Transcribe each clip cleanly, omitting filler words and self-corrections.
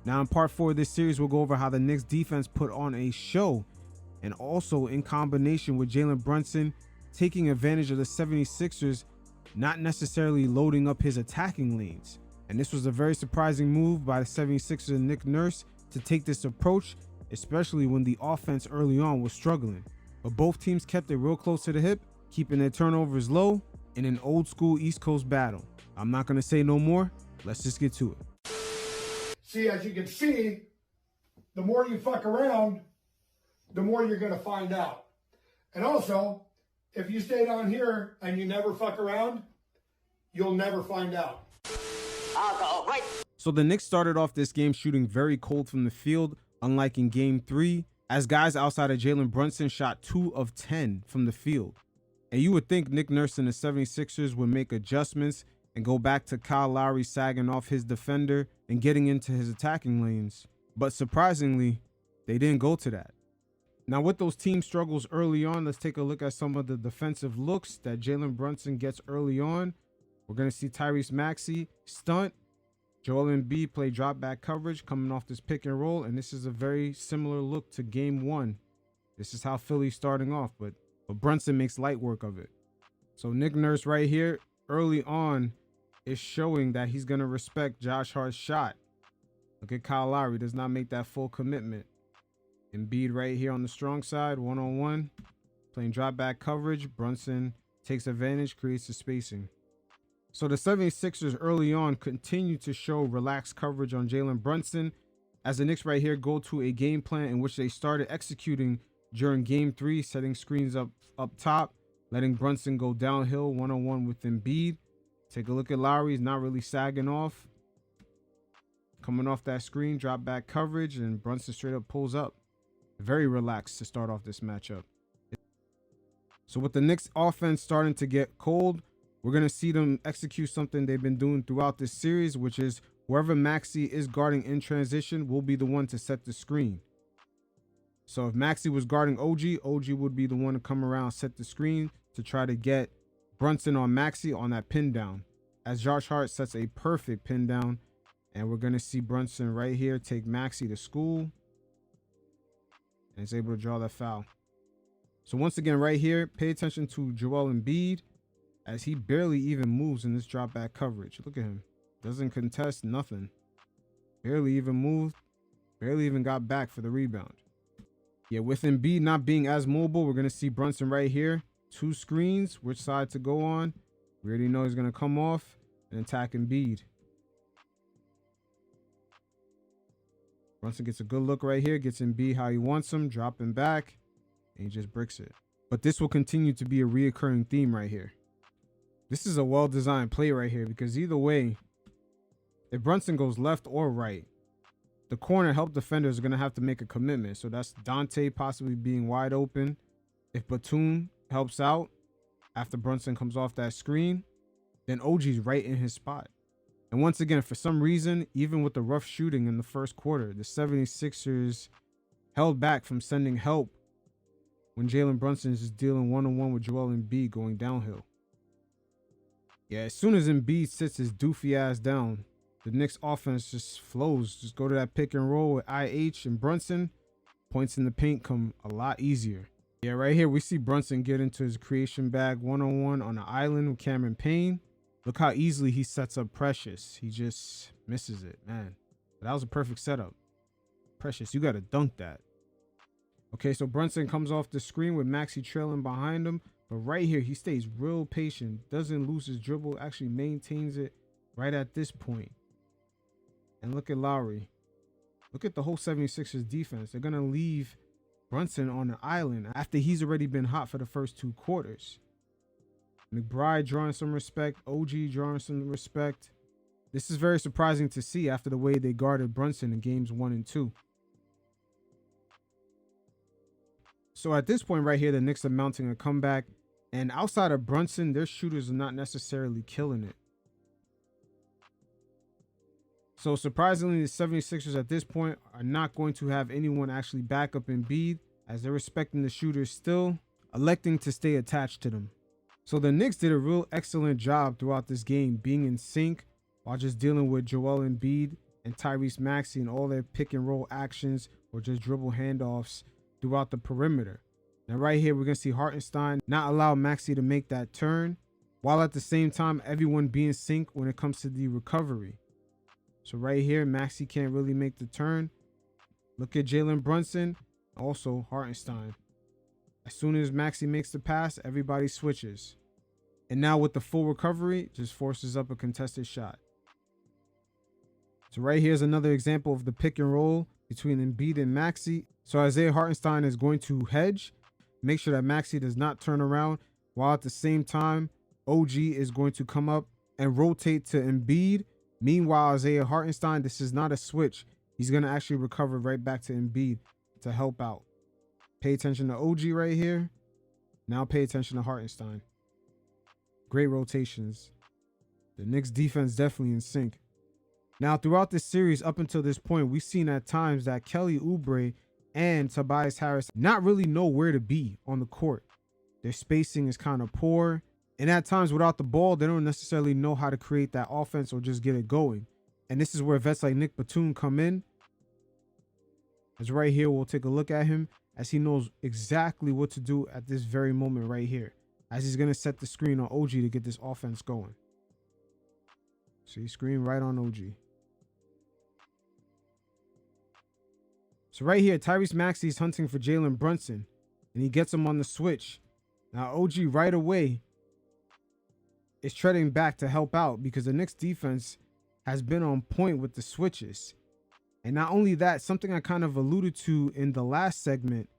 Now in part 4 of this series, we'll go over how the Knicks defense put on a show, and also in combination with Jalen Brunson taking advantage of the 76ers not necessarily loading up his attacking lanes. And this was a very surprising move by the 76ers and Nick Nurse to take this approach, especially when the offense early on was struggling. But both teams kept it real close to the hip, keeping their turnovers low in an old school East Coast battle. I'm not going to say no more. Let's just get to it. See, as you can see, the more you fuck around, the more you're going to find out. And also, if you stay down here and you never fuck around, you'll never find out. So the Knicks started off this game shooting very cold from the field, unlike in game 3, as guys outside of Jalen Brunson shot 2 of 10 from the field. And you would think Nick Nurse and the 76ers would make adjustments and go back to Kyle Lowry sagging off his defender and getting into his attacking lanes. But surprisingly, they didn't go to that. Now with those team struggles early on, let's take a look at some of the defensive looks that Jalen Brunson gets early on. We're going to see Tyrese Maxey stunt. Joel Embiid play drop back coverage coming off this pick and roll. And this is a very similar look to game 1. This is how Philly's starting off, but Brunson makes light work of it. So Nick Nurse right here early on is showing that he's going to respect Josh Hart's shot. Look at Kyle Lowry, does not make that full commitment. Embiid right here on the strong side, one-on-one, playing drop back coverage. Brunson takes advantage, creates the spacing. So the 76ers early on continue to show relaxed coverage on Jalen Brunson, as the Knicks right here go to a game plan in which they started executing during game 3, setting screens up top, letting Brunson go downhill one-on-one with Embiid. Take a look at Lowry, he's not really sagging off. Coming off that screen, drop back coverage, and Brunson straight up pulls up. Very relaxed to start off this matchup. So with the Knicks offense starting to get cold, we're going to see them execute something they've been doing throughout this series, which is whoever Maxey is guarding in transition will be the one to set the screen. So if Maxey was guarding OG, OG would be the one to come around, set the screen to try to get Brunson on Maxey on that pin down, as Josh Hart sets a perfect pin down. And we're going to see Brunson right here take Maxey to school, and is able to draw that foul. So once again right here, pay attention to Joel Embiid, as he barely even moves in this drop back coverage. Look at him. Doesn't contest, nothing. Barely even moved. Barely even got back for the rebound. Yeah, with Embiid not being as mobile, we're going to see Brunson right here. 2 screens, which side to go on. We already know he's going to come off and attack Embiid. Brunson gets a good look right here. Gets Embiid how he wants him. Dropping back. And he just bricks it. But this will continue to be a reoccurring theme right here. This is a well-designed play right here, because either way, if Brunson goes left or right, the corner help defenders are going to have to make a commitment. So that's Dante possibly being wide open. If Batum helps out after Brunson comes off that screen, then OG's right in his spot. And once again, for some reason, even with the rough shooting in the first quarter, the 76ers held back from sending help when Jalen Brunson is just dealing one-on-one with Joel Embiid going downhill. Yeah, as soon as Embiid sits his doofy ass down, the Knicks offense just flows. Just go to that pick and roll with IH and Brunson. Points in the paint come a lot easier. Yeah, right here we see Brunson get into his creation bag one-on-one on the island with Cameron Payne. Look how easily he sets up Precious. He just misses it, man. But that was a perfect setup. Precious, you got to dunk that. Okay, so Brunson comes off the screen with Maxey trailing behind him. But right here, he stays real patient. Doesn't lose his dribble. Actually maintains it right at this point. And look at Lowry. Look at the whole 76ers defense. They're going to leave Brunson on the island after he's already been hot for the first 2 quarters. McBride drawing some respect. OG drawing some respect. This is very surprising to see after the way they guarded Brunson in games 1 and 2. So at this point right here, the Knicks are mounting a comeback. And outside of Brunson, their shooters are not necessarily killing it. So surprisingly, the 76ers at this point are not going to have anyone actually back up Embiid, as they're respecting the shooters still, electing to stay attached to them. So the Knicks did a real excellent job throughout this game, being in sync while just dealing with Joel Embiid and Tyrese Maxey in all their pick and roll actions or just dribble handoffs throughout the perimeter. Now right here, we're going to see Hartenstein not allow Maxey to make that turn, while at the same time, everyone be in sync when it comes to the recovery. So right here, Maxey can't really make the turn. Look at Jalen Brunson, also Hartenstein. As soon as Maxey makes the pass, everybody switches. And now with the full recovery, just forces up a contested shot. So right here's another example of the pick and roll between Embiid and Maxey. So Isaiah Hartenstein is going to hedge, make sure that Maxey does not turn around, while at the same time, OG is going to come up and rotate to Embiid. Meanwhile, Isaiah Hartenstein, this is not a switch. He's going to actually recover right back to Embiid to help out. Pay attention to OG right here. Now pay attention to Hartenstein. Great rotations. The Knicks defense definitely in sync. Now, throughout this series, up until this point, we've seen at times that Kelly Oubre and Tobias Harris not really know where to be on the court. Their spacing is kind of poor. And at times, without the ball, they don't necessarily know how to create that offense or just get it going. And this is where vets like Nick Batum come in. As right here, we'll take a look at him as he knows exactly what to do at this very moment right here, as he's going to set the screen on OG to get this offense going. See, screen right on OG. So right here, Tyrese Maxey is hunting for Jalen Brunson, and he gets him on the switch. Now, OG right away is treading back to help out because the Knicks defense has been on point with the switches. And not only that, something I kind of alluded to in the last segment,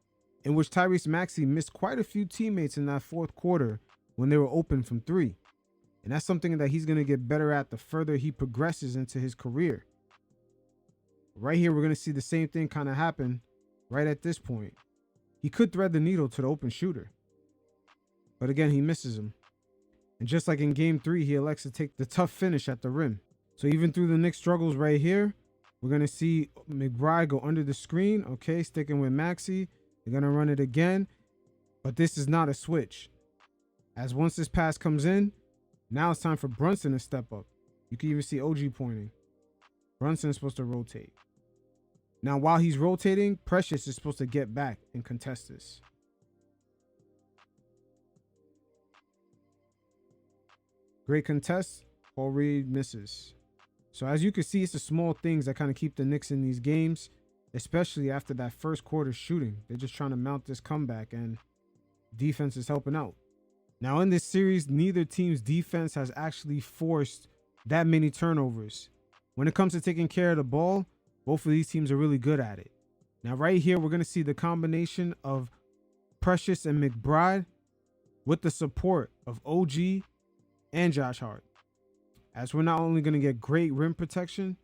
in which Tyrese Maxey missed quite a few teammates in that fourth quarter when they were open from three. And that's something that he's going to get better at the further he progresses into his career. Right here, we're going to see the same thing kind of happen right at this point. He could thread the needle to the open shooter, but again, he misses him. And just like in game 3, he elects to take the tough finish at the rim. So even through the Knicks struggles right here, we're going to see McBride go under the screen. Okay, sticking with Maxey. They're going to run it again. But this is not a switch. As once this pass comes in, now it's time for Brunson to step up. You can even see OG pointing. Brunson is supposed to rotate. Now, while he's rotating, Precious is supposed to get back and contest this. Great contest. Paul Reed misses. So as you can see, it's the small things that kind of keep the Knicks in these games, especially after that first quarter shooting. They're just trying to mount this comeback, and defense is helping out. Now in this series, neither team's defense has actually forced that many turnovers. When it comes to taking care of the ball, both of these teams are really good at it. Now right here, we're going to see the combination of Precious and McBride with the support of OG and Josh Hart. As we're not only going to get great rim protection,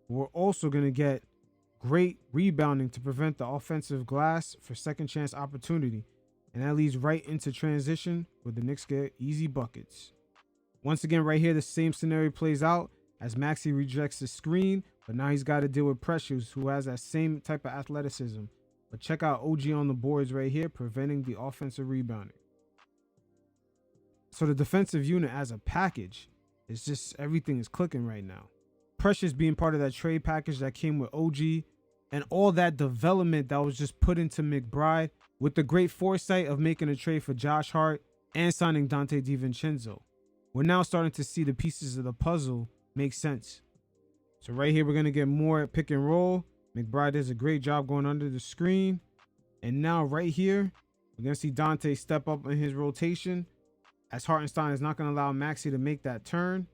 we're also going to get great rebounding to prevent the offensive glass for second chance opportunity. And that leads right into transition where the Knicks get easy buckets. Once again, right here, the same scenario plays out as Maxey rejects the screen, but now he's got to deal with Precious, who has that same type of athleticism. But check out OG on the boards right here, preventing the offensive rebounding. So the defensive unit as a package, it's just everything is clicking right now. Precious being part of that trade package that came with OG and all that development that was just put into McBride with the great foresight of making a trade for Josh Hart and signing Dante DiVincenzo. We're now starting to see the pieces of the puzzle make sense. So right here, we're going to get more pick and roll. McBride does a great job going under the screen. And now right here, we're going to see Dante step up in his rotation, as Hartenstein is not going to allow Maxey to make that turn.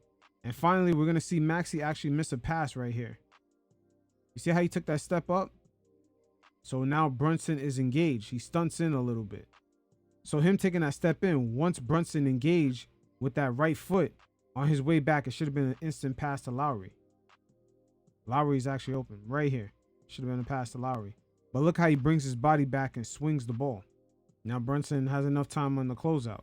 And finally, we're going to see Maxey actually miss a pass right here. You see how he took that step up? So now Brunson is engaged. He stunts in a little bit. So him taking that step in, once Brunson engaged with that right foot on his way back, it should have been an instant pass to Lowry. Lowry's actually open right here. Should have been a pass to Lowry. But look how he brings his body back and swings the ball. Now Brunson has enough time on the closeout.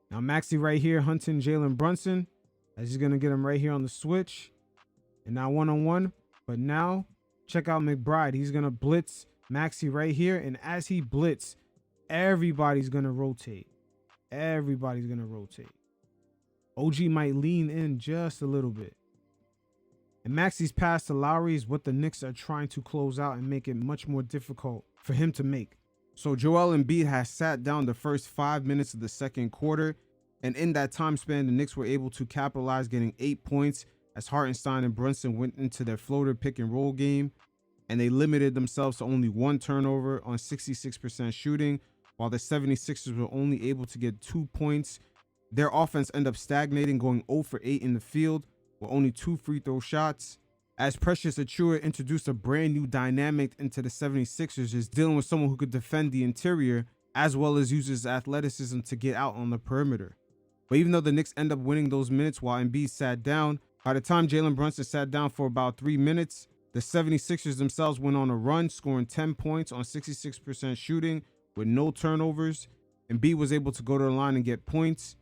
Now Maxey right here hunting Jalen Brunson as he's going to get him right here on the switch. And now one-on-one. But now check out McBride. He's going to blitz Maxey right here. And as he blitz, everybody's going to rotate. Everybody's going to rotate. OG might lean in just a little bit. And Maxey's pass to Lowry is what the Knicks are trying to close out and make it much more difficult for him to make. So Joel Embiid has sat down the first 5 minutes of the second quarter, and in that time span, the Knicks were able to capitalize, getting 8 points as Hartenstein and Brunson went into their floater pick and roll game, and they limited themselves to only 1 turnover on 66% shooting, while the 76ers were only able to get 2 points. Their offense ended up stagnating, going 0 for 8 in the field with only 2 free throw shots. As Precious Achiuwa introduced a brand new dynamic into the 76ers, is dealing with someone who could defend the interior as well as use his athleticism to get out on the perimeter. But even though the Knicks end up winning those minutes while Embiid sat down, by the time Jalen Brunson sat down for about 3 minutes, the 76ers themselves went on a run, scoring 10 points on 66% shooting with no turnovers. Embiid was able to go to the line and get points,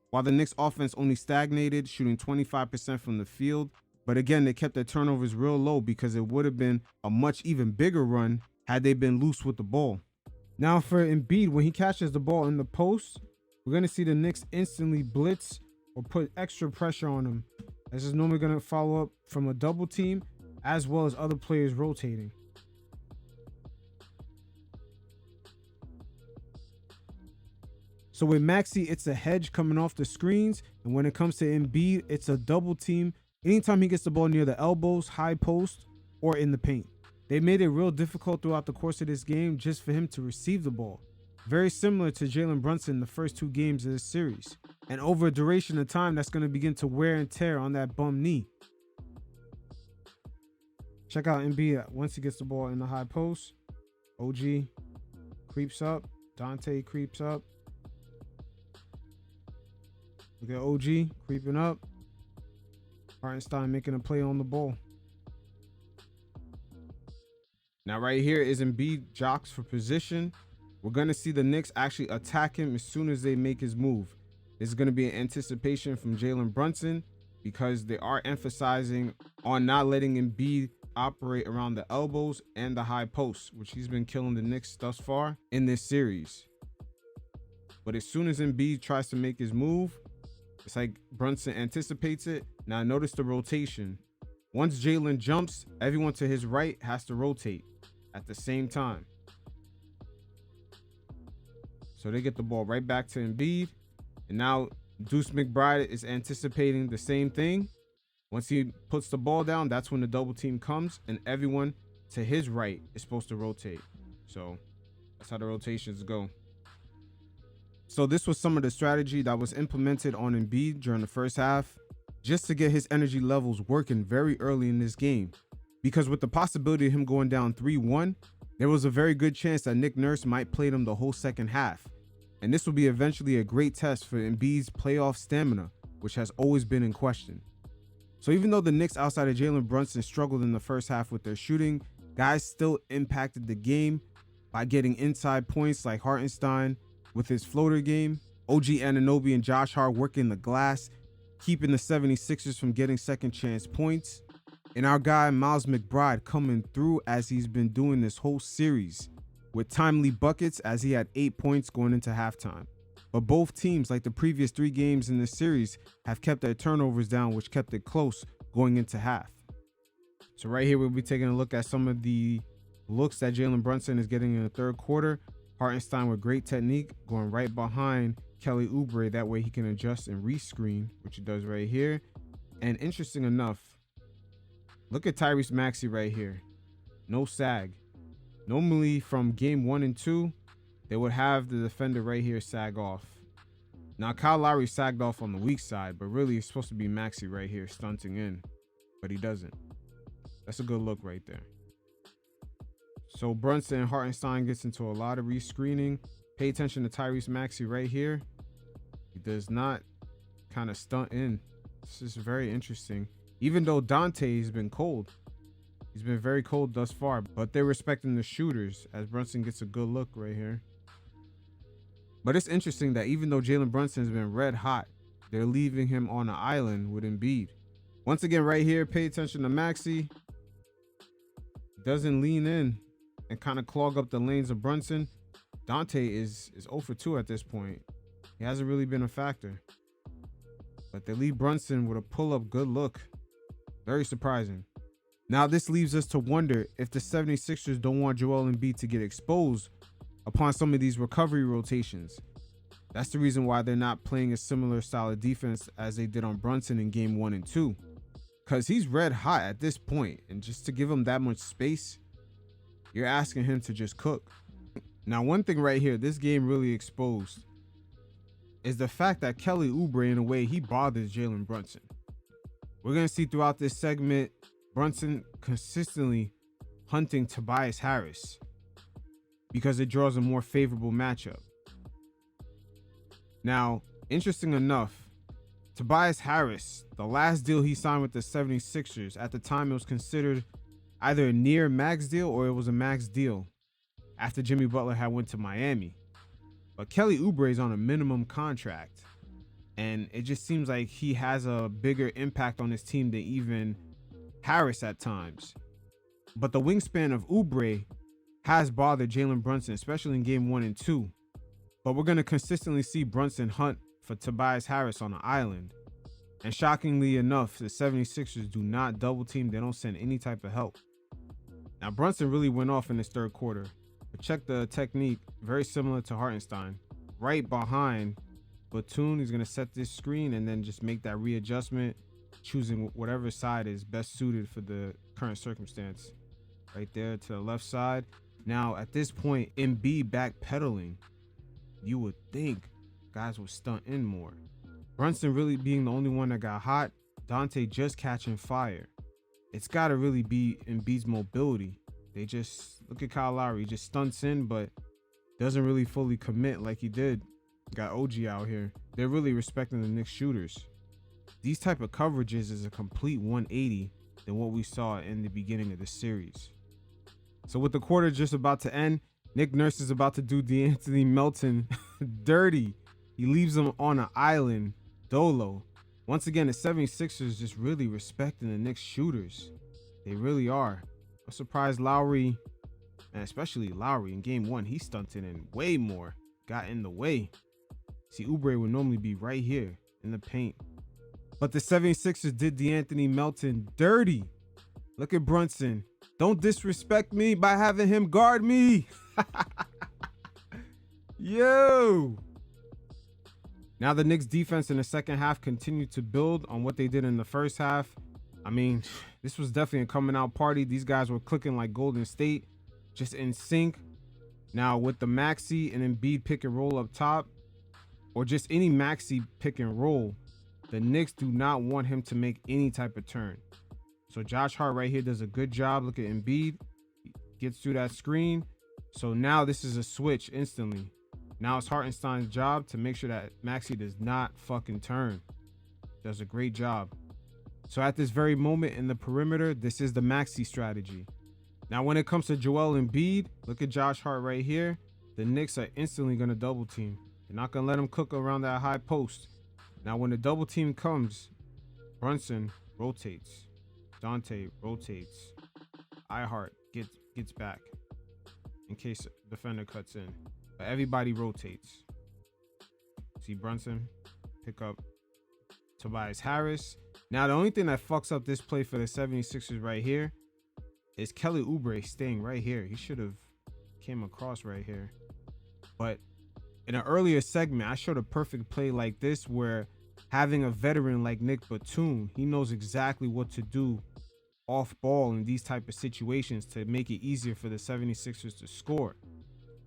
while the Knicks offense only stagnated, shooting 25% from the field. But again, they kept their turnovers real low because it would have been a much even bigger run had they been loose with the ball. Now for Embiid, when he catches the ball in the post, we're going to see the Knicks instantly blitz or put extra pressure on him. This is normally going to follow up from a double team as well as other players rotating. So with Maxey, it's a hedge coming off the screens. And when it comes to Embiid, it's a double team anytime he gets the ball near the elbows, high post, or in the paint. They made it real difficult throughout the course of this game just for him to receive the ball. Very similar to Jalen Brunson in the first 2 games of this series. And over a duration of time, that's going to begin to wear and tear on that bum knee. Check out Embiid once he gets the ball in the high post. OG creeps up. Dante creeps up. Look at OG creeping up. Hartenstein making a play on the ball. Now right here is Embiid jocks for position. We're going to see the Knicks actually attack him as soon as they make his move. This is going to be an anticipation from Jalen Brunson because they are emphasizing on not letting Embiid operate around the elbows and the high post, which he's been killing the Knicks thus far in this series. But as soon as Embiid tries to make his move, it's like Brunson anticipates it. Now notice the rotation. Once Jalen jumps, everyone to his right has to rotate at the same time. So they get the ball right back to Embiid. And now Deuce McBride is anticipating the same thing. Once he puts the ball down, that's when the double team comes and everyone to his right is supposed to rotate. So that's how the rotations go. So this was some of the strategy that was implemented on Embiid during the first half, just to get his energy levels working very early in this game. Because with the possibility of him going down 3-1, there was a very good chance that Nick Nurse might play him the whole second half. And this will be eventually a great test for Embiid's playoff stamina, which has always been in question. So even though the Knicks outside of Jalen Brunson struggled in the first half with their shooting, guys still impacted the game by getting inside points like Hartenstein with his floater game, OG Anunoby and Josh Hart working the glass, keeping the 76ers from getting second chance points, and our guy Miles McBride coming through as he's been doing this whole series with timely buckets as he had 8 points going into halftime. But both teams, like the previous 3 games in this series, have kept their turnovers down, which kept it close going into half. So right here, we'll be taking a look at some of the looks that Jalen Brunson is getting in the third quarter. Hartenstein with great technique, going right behind Kelly Oubre. That way he can adjust and rescreen, which he does right here. And interesting enough, look at Tyrese Maxey right here. No sag. Normally from game 1 and 2, they would have the defender right here sag off. Now Kyle Lowry sagged off on the weak side, but really it's supposed to be Maxey right here stunting in, but he doesn't. That's a good look right there. So Brunson and Hartenstein gets into a lot of rescreening. Pay attention to Tyrese Maxey right here. He does not kind of stunt in. This is very interesting. Even though Dante has been cold, he's been very cold thus far, but they're respecting the shooters as Brunson gets a good look right here. But it's interesting that even though Jalen Brunson has been red hot, they're leaving him on an island with Embiid. Once again, right here, pay attention to Maxey. Doesn't lean in and kind of clog up the lanes of Brunson. Dante is 0 for 2 at this point. He hasn't really been a factor. but they leave Brunson with a pull-up good look. Very surprising. Now this leaves us to wonder if the 76ers don't want Joel Embiid to get exposed upon some of these recovery rotations. That's the reason why they're not playing a similar style of defense as they did on Brunson in game 1 and 2. Because he's red hot at this point, and just to give him that much space, you're asking him to just cook. Now, one thing right here, this game really exposed, is the fact that Kelly Oubre, in a way, he bothers Jalen Brunson. We're going to see throughout this segment, Brunson consistently hunting Tobias Harris because it draws a more favorable matchup. Now, interesting enough, Tobias Harris, the last deal he signed with the 76ers, at the time it was considered either a near max deal or it was a max deal after Jimmy Butler had went to Miami. But Kelly Oubre is on a minimum contract, and it just seems like he has a bigger impact on his team than even Harris at times. But the wingspan of Oubre has bothered Jalen Brunson, especially in game 1 and 2. But we're going to consistently see Brunson hunt for Tobias Harris on the island. And shockingly enough, the 76ers do not double team. They don't send any type of help. Now, Brunson really went off in this third quarter. But check the technique, very similar to Hartenstein. Right behind Batum, he's going to set this screen and then just make that readjustment, choosing whatever side is best suited for the current circumstance. Right there to the left side. Now, at this point, Embiid backpedaling. You would think guys would stunt in more. Brunson really being the only one that got hot. Dante just catching fire. It's got to really be Embiid's mobility. They just, look at Kyle Lowry. He just stunts in, but doesn't really fully commit like he did. Got OG out here. They're really respecting the Knicks shooters. These type of coverages is a complete 180 than what we saw in the beginning of the series. So with the quarter just about to end, Nick Nurse is about to do D'Anthony Melton dirty. He leaves him on an island, dolo. Once again, the 76ers just really respecting the Knicks shooters. They really are. I'm surprised Lowry, and especially Lowry in game 1, he stunted in way more. Got in the way. See, Oubre would normally be right here in the paint. But the 76ers did D'Anthony Melton dirty. Look at Brunson. Don't disrespect me by having him guard me. Yo. Now the Knicks defense in the second half continued to build on what they did in the first half. I mean, this was definitely a coming out party. These guys were clicking like Golden State, just in sync. Now with the Maxey and Embiid pick and roll up top, or just any Maxey pick and roll, the Knicks do not want him to make any type of turn. So Josh Hart right here does a good job. Look at Embiid. Gets through that screen. So now this is a switch instantly. Now it's Hartenstein's job to make sure that Maxey does not fucking turn. Does a great job. So at this very moment in the perimeter, this is the Maxey strategy. Now when it comes to Joel Embiid, look at Josh Hart right here. The Knicks are instantly going to double team. They're not going to let him cook around that high post. Now when the double team comes, Brunson rotates. Dante rotates. Hart gets back in case defender cuts in. But everybody rotates. See Brunson pick up Tobias Harris. Now the only thing that fucks up this play for the 76ers right here is Kelly Oubre staying right here. He should have came across right here. But in an earlier segment, I showed a perfect play like this where having a veteran like Nick Batum, he knows exactly what to do off ball in these type of situations to make it easier for the 76ers to score.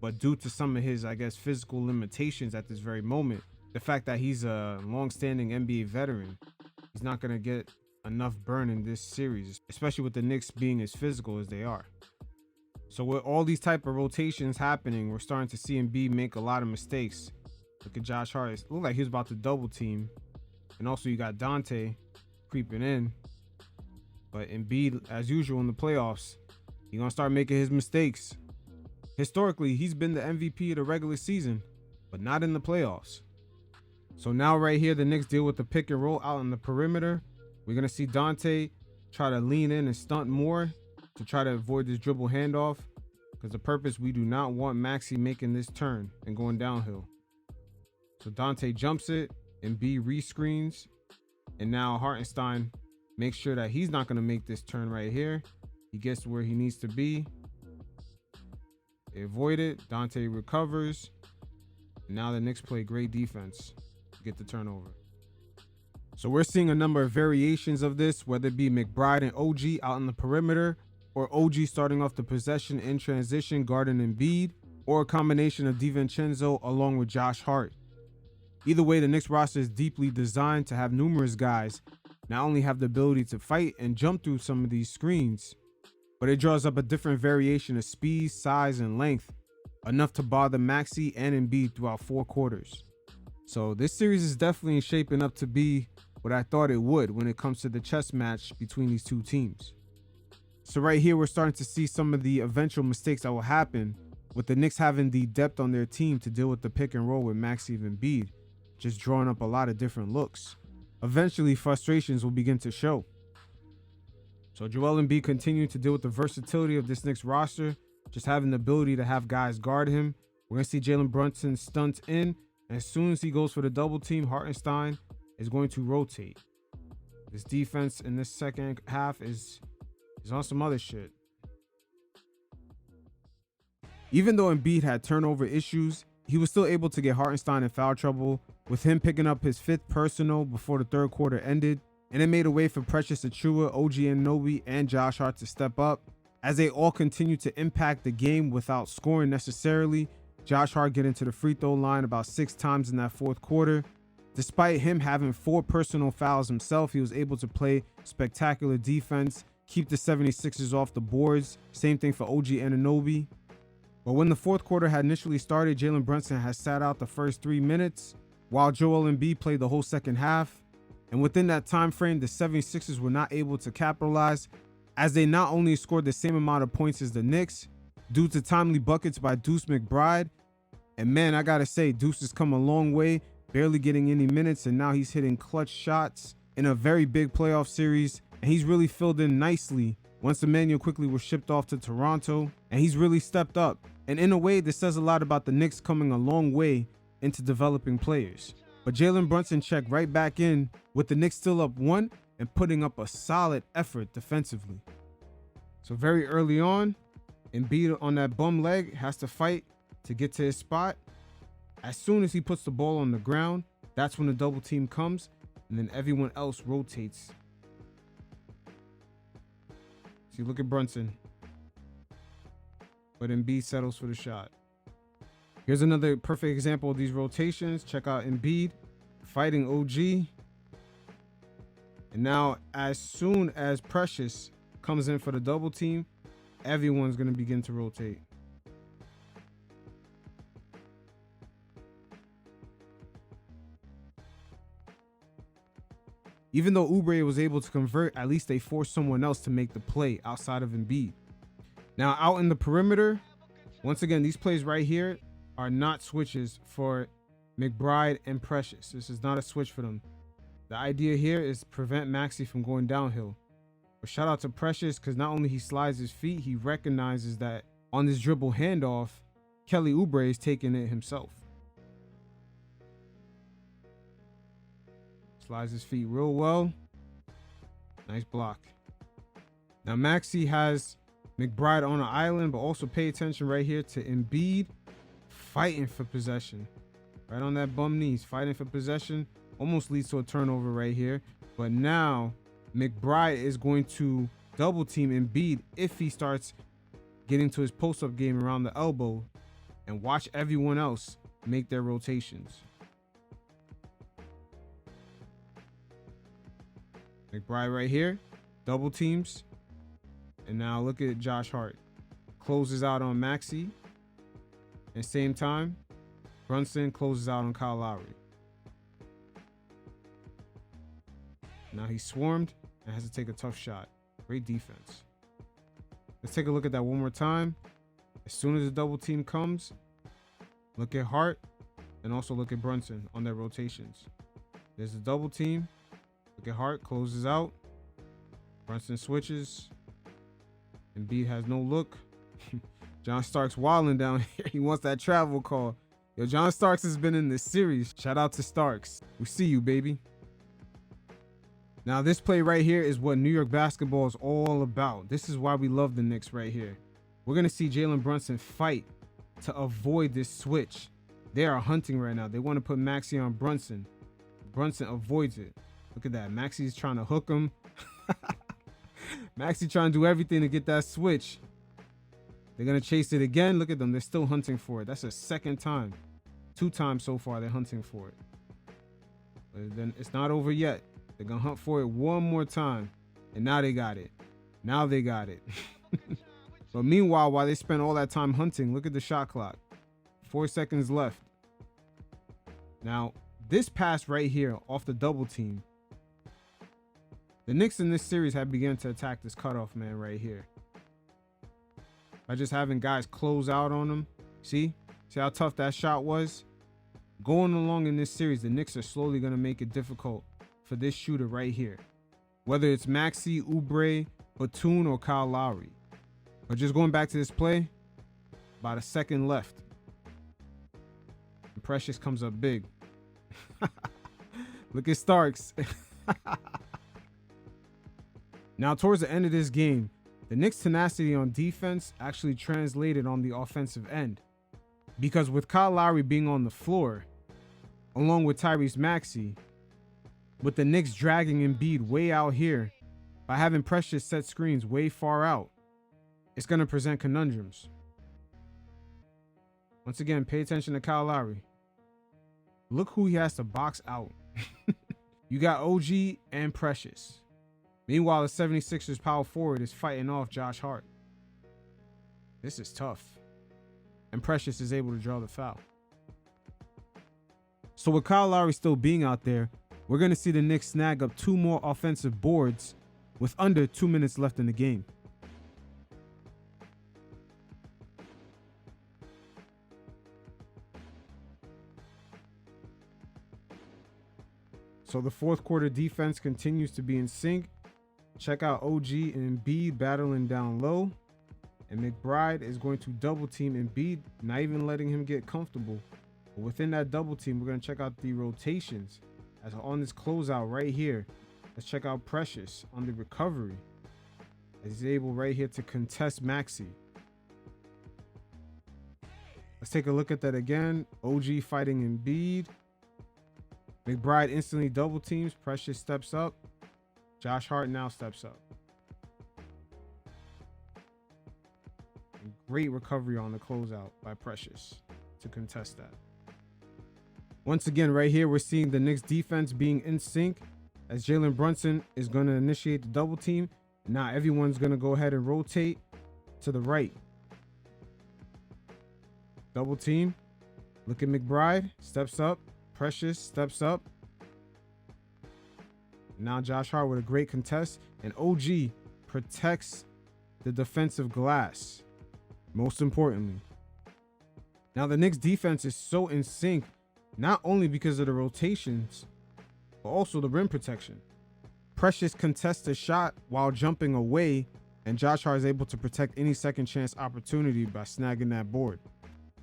But due to some of his, I guess, physical limitations at this very moment, the fact that he's a long-standing NBA veteran, he's not going to get enough burn in this series, especially with the Knicks being as physical as they are. So with all these type of rotations happening, we're starting to see Embiid make a lot of mistakes. Look at Josh Hart. It looked like he was about to double team. And also you got Dante creeping in. But Embiid, as usual in the playoffs, he's going to start making his mistakes. Historically, he's been the MVP of the regular season, but not in the playoffs. So now right here, the Knicks deal with the pick and roll out in the perimeter. We're going to see Dante try to lean in and stunt more to try to avoid this dribble handoff. Because the purpose, we do not want Maxey making this turn and going downhill. So Dante jumps it. Embiid rescreens. And now Hartenstein makes sure that he's not going to make this turn right here. He gets where he needs to be. They avoid it. Dante recovers. Now the Knicks play great defense to get the turnover. So we're seeing a number of variations of this, whether it be McBride and OG out on the perimeter, or OG starting off the possession in transition guarding Embiid, or a combination of DiVincenzo along with Josh Hart. Either way, the Knicks roster is deeply designed to have numerous guys not only have the ability to fight and jump through some of these screens, but it draws up a different variation of speed, size, and length, enough to bother Maxey and Embiid throughout 4 quarters. So this series is definitely shaping up to be what I thought it would when it comes to the chess match between these two teams. So right here, we're starting to see some of the eventual mistakes that will happen with the Knicks having the depth on their team to deal with the pick and roll with Maxey and Embiid, just drawing up a lot of different looks. Eventually, frustrations will begin to show. So Joel Embiid continuing to deal with the versatility of this Knicks roster, just having the ability to have guys guard him. We're going to see Jalen Brunson stunt in. As soon as he goes for the double team, Hartenstein is going to rotate. This defense in this second half is on some other shit. Even though Embiid had turnover issues, he was still able to get Hartenstein in foul trouble, with him picking up his 5th personal before the 3rd quarter ended, and it made a way for Precious Achiuwa, OG Anunoby, and Josh Hart to step up, as they all continued to impact the game without scoring necessarily. Josh Hart getting to the free throw line about 6 times in that 4th quarter. Despite him having 4 personal fouls himself, he was able to play spectacular defense, keep the 76ers off the boards. Same thing for OG Anunoby. But when the 4th quarter had initially started, Jalen Brunson had sat out the first 3 minutes, while Joel Embiid played the whole second half. And within that time frame, the 76ers were not able to capitalize, as they not only scored the same amount of points as the Knicks, due to timely buckets by Deuce McBride. And man, I gotta say, Deuce has come a long way, barely getting any minutes, and now he's hitting clutch shots in a very big playoff series. And he's really filled in nicely once Emmanuel quickly was shipped off to Toronto, and he's really stepped up. And in a way, this says a lot about the Knicks coming a long way into developing players. But Jalen Brunson checked right back in, with the Knicks still up 1 and putting up a solid effort defensively. So very early on, Embiid on that bum leg has to fight to get to his spot. As soon as he puts the ball on the ground, that's when the double team comes, and then everyone else rotates. See, look at Brunson. But Embiid settles for the shot. Here's another perfect example of these rotations. Check out Embiid fighting OG. And now, as soon as Precious comes in for the double team, everyone's going to begin to rotate. Even though Oubre was able to convert, at least they forced someone else to make the play outside of Embiid. Now, out in the perimeter, once again, these plays right here are not switches for McBride and Precious. This is not a switch for them. The idea here is to prevent Maxey from going downhill. But shout out to Precious, because not only he slides his feet, he recognizes that on this dribble handoff, Kelly Oubre is taking it himself. Slides his feet real well. Nice block. Now Maxey has McBride on an island, but also pay attention right here to Embiid fighting for possession. Right on that bum knees, fighting for possession. Almost leads to a turnover right here. But now McBride is going to double team Embiid if he starts getting to his post-up game around the elbow, and watch everyone else make their rotations. McBride right here, double teams. And now look at Josh Hart. Closes out on Maxey. At the same time, Brunson closes out on Kyle Lowry. Now he's swarmed and has to take a tough shot. Great defense. Let's take a look at that one more time. As soon as the double team comes, look at Hart and also look at Brunson on their rotations. There's the double team. Look at Hart, closes out. Brunson switches. Embiid has no look. John Starks wilding down here. He wants that travel call. Yo, John Starks has been in this series. Shout out to Starks. We see you, baby. Now, this play right here is what New York basketball is all about. This is why we love the Knicks right here. We're going to see Jalen Brunson fight to avoid this switch. They are hunting right now. They want to put Maxey on Brunson. Brunson avoids it. Look at that. Maxey's trying to hook him. Maxey trying to do everything to get that switch. They're going to chase it again. Look at them. They're still hunting for it. That's a second time. 2 times so far they're hunting for it. But then it's not over yet. They're going to hunt for it one more time. And now they got it. Now they got it. But meanwhile, while they spent all that time hunting, look at the shot clock. 4 seconds left. Now, this pass right here off the double team. The Knicks in this series have begun to attack this cutoff man right here. By just having guys close out on them. See how tough that shot was? Going along in this series, the Knicks are slowly going to make it difficult for this shooter right here. Whether it's Maxey, Oubre, Batum, or Kyle Lowry. But just going back to this play, about a second left. And Precious comes up big. Look at Starks. Now, towards the end of this game, the Knicks' tenacity on defense actually translated on the offensive end. Because with Kyle Lowry being on the floor, along with Tyrese Maxey, with the Knicks dragging Embiid way out here, by having Precious set screens way far out, it's going to present conundrums. Once again, pay attention to Kyle Lowry. Look who he has to box out. You got OG and Precious. Meanwhile, the 76ers power forward is fighting off Josh Hart. This is tough. And Precious is able to draw the foul. So with Kyle Lowry still being out there, we're going to see the Knicks snag up 2 more offensive boards with under 2 minutes left in the game. So the fourth quarter defense continues to be in sync. Check out OG and Embiid battling down low. And McBride is going to double team Embiid, not even letting him get comfortable. But within that double team, we're going to check out the rotations. As on this closeout right here, let's check out Precious on the recovery. As he's able right here to contest Maxey. Let's take a look at that again. OG fighting Embiid. McBride instantly double teams. Precious steps up. Josh Hart now steps up. And great recovery on the closeout by Precious to contest that. Once again, right here, we're seeing the Knicks defense being in sync as Jalen Brunson is going to initiate the double team. Now everyone's going to go ahead and rotate to the right. Double team. Look at McBride. Steps up. Precious steps up. Now Josh Hart with a great contest. And OG protects the defensive glass. Most importantly. Now the Knicks defense is so in sync, not only because of the rotations, but also the rim protection. Precious contests the shot while jumping away, and Josh Hart is able to protect any second chance opportunity by snagging that board.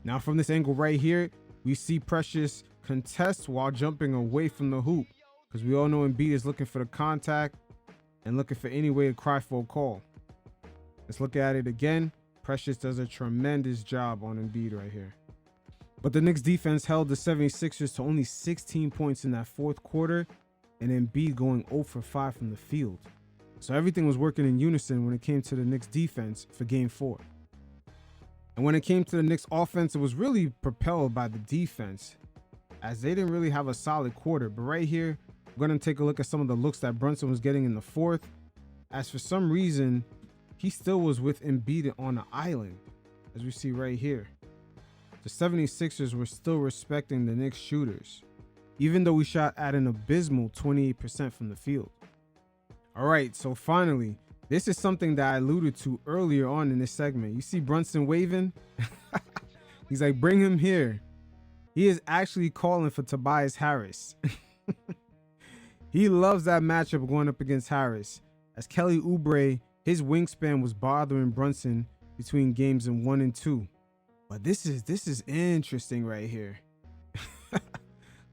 Now from this angle right here, we see Precious contest while jumping away from the hoop, because we all know Embiid is looking for the contact and looking for any way to cry for a call. Let's look at it again. Precious does a tremendous job on Embiid right here. But the Knicks defense held the 76ers to only 16 points in that fourth quarter, and Embiid going 0 for 5 from the field. So everything was working in unison when it came to the Knicks defense for game 4. And when it came to the Knicks offense, it was really propelled by the defense, as they didn't really have a solid quarter. But right here, we're going to take a look at some of the looks that Brunson was getting in the fourth, as for some reason, he still was with Embiid on the island, as we see right here. The 76ers were still respecting the Knicks shooters, even though we shot at an abysmal 28% from the field. All right, so finally, this is something that I alluded to earlier on in this segment. You see Brunson waving? He's like, bring him here. He is actually calling for Tobias Harris. He loves that matchup going up against Harris, as Kelly Oubre, his wingspan was bothering Brunson between games in 1 and 2. But this is interesting right here.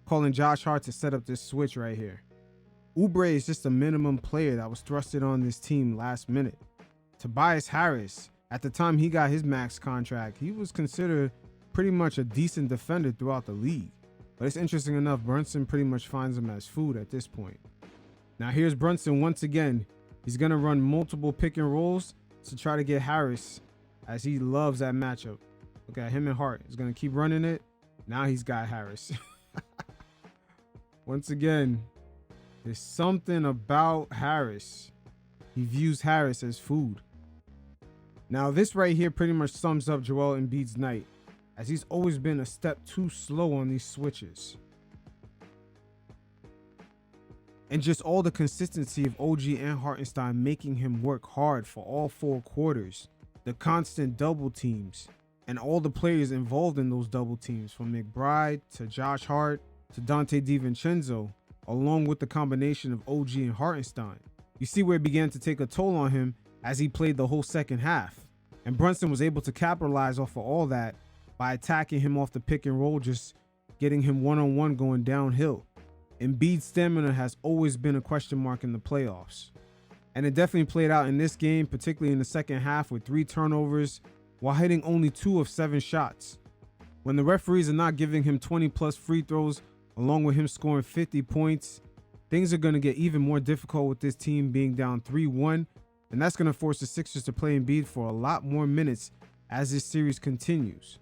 Calling Josh Hart to set up this switch right here. Oubre is just a minimum player that was thrusted on this team last minute. Tobias Harris, at the time he got his max contract, he was considered pretty much a decent defender throughout the league. But it's interesting enough, Brunson pretty much finds him as food at this point. Now here's Brunson once again. He's going to run multiple pick and rolls to try to get Harris, as he loves that matchup. Look at him and Hart. He's going to keep running it. Now he's got Harris. Once again, there's something about Harris. He views Harris as food. Now this right here pretty much sums up Joel Embiid's night, as he's always been a step too slow on these switches. And just all the consistency of OG and Hartenstein making him work hard for all 4 quarters. The constant double teams and all the players involved in those double teams, from McBride to Josh Hart to Dante DiVincenzo, along with the combination of OG and Hartenstein. You see where it began to take a toll on him as he played the whole second half. And Brunson was able to capitalize off of all that by attacking him off the pick and roll, just getting him one-on-one going downhill. Embiid's stamina has always been a question mark in the playoffs. And it definitely played out in this game, particularly in the second half, with 3 turnovers while hitting only 2 of 7 shots. When the referees are not giving him 20+ free throws, along with him scoring 50 points, things are going to get even more difficult with this team being down 3-1. And that's going to force the Sixers to play Embiid for a lot more minutes as this series continues.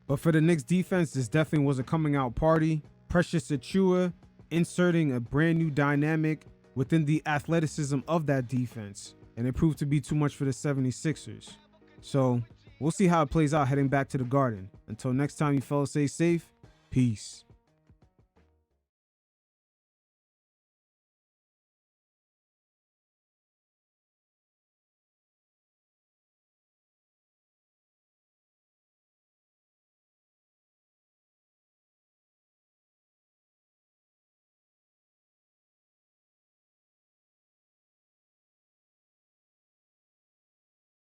But for the Knicks defense, this definitely was a coming out party. Precious Achiuwa inserting a brand new dynamic within the athleticism of that defense, and it proved to be too much for the 76ers. So we'll see how it plays out heading back to the Garden. Until next time, you fellas, stay safe. Peace.